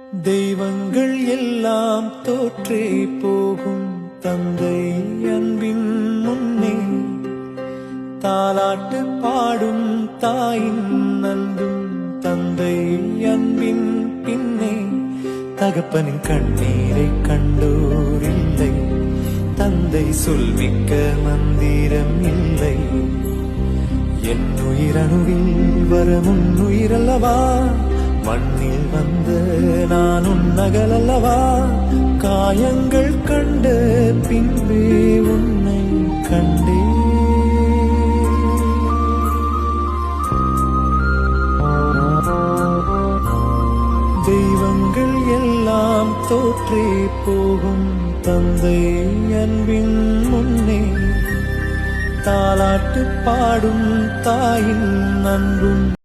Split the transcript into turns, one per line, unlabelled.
தெய்வங்கள் எல்லாம் தோற்றே போகும் தந்தை அன்பின் முன்னே, தாலாட்டு பாடும் தாயின் அன்பும் தந்தை அன்பின் பின்னே. தகப்பனின் கண்ணீரை கண்டோர் இல்லை, தந்தை சொல்மிக்க மந்திரம் இல்லை. என் உயிரணுவில் வரும் உயிரல்லவா, மண்ணில் வந்த நான் உன்னகலல்லவா. காயங்கள் கண்ட பின்பே உன்னை கண்டே. தெய்வங்கள் எல்லாம் தோற்றே போகும் தந்தை அன்பின் முன்னே, தாலாட்டு பாடும் தாயின் அன்பும்